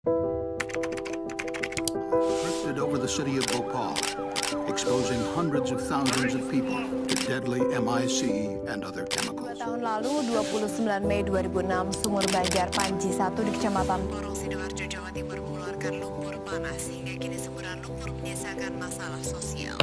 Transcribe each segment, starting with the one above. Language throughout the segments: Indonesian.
Drifted over the city of Bhopal, exposing hundreds of thousands of people to deadly MIC and other chemicals. Tahun lalu, 29 Mei 2006, sumur Banjar Panji 1 di Kecamatan Porong, Sidoarjo, Jawa Timur mengeluarkan lumpur panas hingga kini semburan lumpur menyisakan masalah sosial.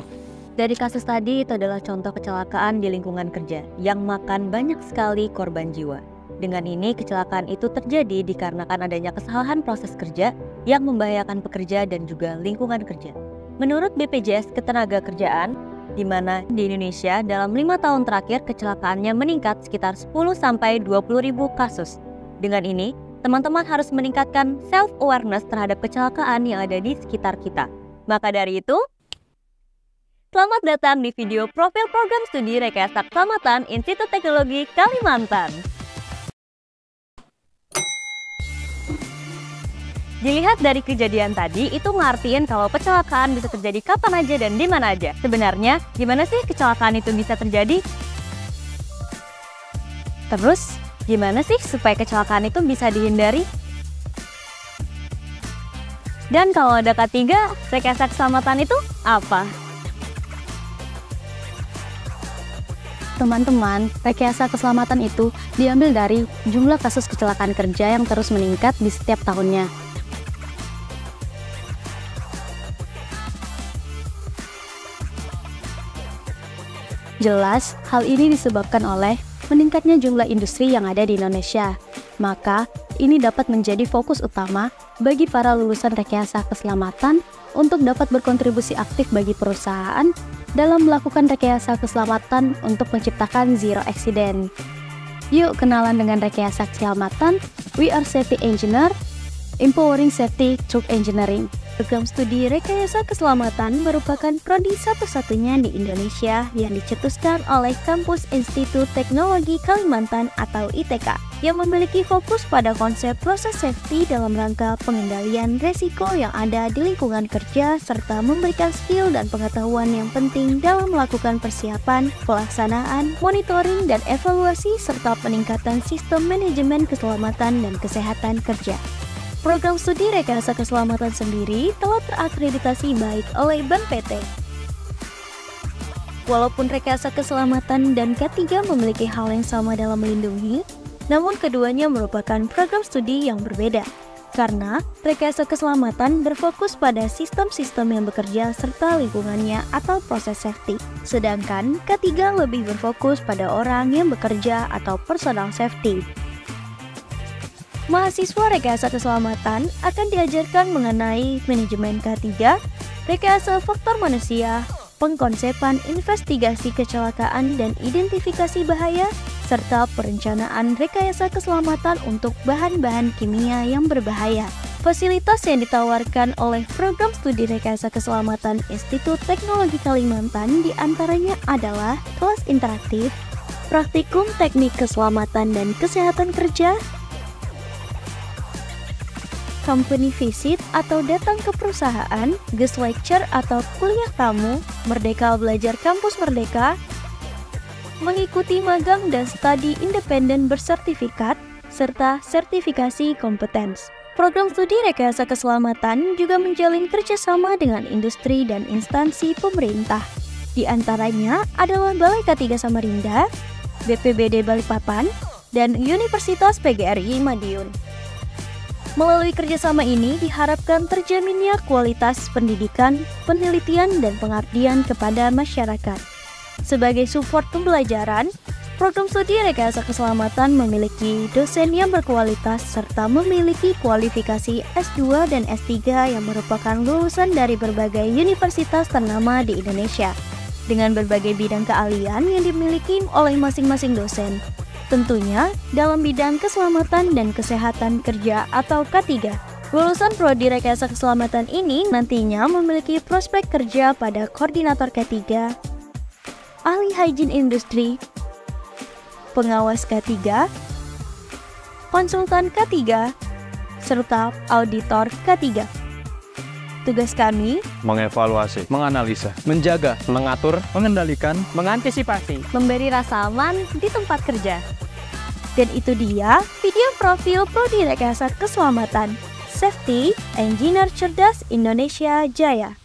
Dari kasus tadi, itu adalah contoh kecelakaan di lingkungan kerja yang makan banyak sekali korban jiwa. Dengan ini, kecelakaan itu terjadi dikarenakan adanya kesalahan proses kerja yang membahayakan pekerja dan juga lingkungan kerja. Menurut BPJS Ketenagakerjaan, di mana di Indonesia dalam 5 tahun terakhir kecelakaannya meningkat sekitar 10-20 ribu kasus. Dengan ini, teman-teman harus meningkatkan self-awareness terhadap kecelakaan yang ada di sekitar kita. Maka dari itu, selamat datang di video profil program studi Rekayasa Keselamatan Institut Teknologi Kalimantan. Dilihat dari kejadian tadi, itu ngartiin kalau kecelakaan bisa terjadi kapan aja dan di mana aja. Sebenarnya, gimana sih kecelakaan itu bisa terjadi? Terus, gimana sih supaya kecelakaan itu bisa dihindari? Dan kalau ada K3, rekayasa keselamatan itu apa? Teman-teman, rekayasa keselamatan itu diambil dari jumlah kasus kecelakaan kerja yang terus meningkat di setiap tahunnya. Jelas, hal ini disebabkan oleh meningkatnya jumlah industri yang ada di Indonesia. Maka, ini dapat menjadi fokus utama bagi para lulusan rekayasa keselamatan untuk dapat berkontribusi aktif bagi perusahaan dalam melakukan rekayasa keselamatan untuk menciptakan zero accident. Yuk kenalan dengan rekayasa keselamatan. We are Safety Engineer, Empowering Safety Through Engineering. Program studi Rekayasa Keselamatan merupakan prodi satu-satunya di Indonesia yang dicetuskan oleh Kampus Institut Teknologi Kalimantan atau ITK yang memiliki fokus pada konsep proses safety dalam rangka pengendalian resiko yang ada di lingkungan kerja serta memberikan skill dan pengetahuan yang penting dalam melakukan persiapan, pelaksanaan, monitoring, dan evaluasi serta peningkatan sistem manajemen keselamatan dan kesehatan kerja. Program studi Rekayasa Keselamatan sendiri telah terakreditasi baik oleh Bank PT. Walaupun Rekayasa Keselamatan dan K3 memiliki hal yang sama dalam melindungi, namun keduanya merupakan program studi yang berbeda. Karena Rekayasa Keselamatan berfokus pada sistem-sistem yang bekerja serta lingkungannya atau proses safety. Sedangkan K3 lebih berfokus pada orang yang bekerja atau personal safety. Mahasiswa Rekayasa Keselamatan akan diajarkan mengenai manajemen K3, rekayasa faktor manusia, pengkonsepan investigasi kecelakaan dan identifikasi bahaya, serta perencanaan rekayasa keselamatan untuk bahan-bahan kimia yang berbahaya. Fasilitas yang ditawarkan oleh program studi Rekayasa Keselamatan Institut Teknologi Kalimantan diantaranya adalah kelas interaktif, praktikum teknik keselamatan dan kesehatan kerja, company visit atau datang ke perusahaan, guest lecture atau kuliah tamu, Merdeka Belajar Kampus Merdeka, mengikuti magang dan studi independen bersertifikat, serta sertifikasi kompetens. Program studi Rekayasa Keselamatan juga menjalin kerjasama dengan industri dan instansi pemerintah. Di antaranya adalah Balai K3 Samarinda, BPBD Balikpapan, dan Universitas PGRI Madiun. Melalui kerjasama ini diharapkan terjaminnya kualitas pendidikan, penelitian, dan pengabdian kepada masyarakat. Sebagai support pembelajaran, program studi Rekayasa Keselamatan memiliki dosen yang berkualitas serta memiliki kualifikasi S2 dan S3 yang merupakan lulusan dari berbagai universitas ternama di Indonesia, dengan berbagai bidang keahlian yang dimiliki oleh masing-masing dosen. Tentunya dalam bidang keselamatan dan kesehatan kerja atau K3. Lulusan prodi Rekayasa Keselamatan ini nantinya memiliki prospek kerja pada koordinator K3, ahli hygiene industri, pengawas K3, konsultan K3, serta auditor K3. Tugas kami mengevaluasi, menganalisa, menjaga, mengatur, mengendalikan, mengantisipasi, memberi rasa aman di tempat kerja. Dan itu dia video profil prodi Rekayasa Keselamatan. Safety, Engineer Cerdas Indonesia Jaya.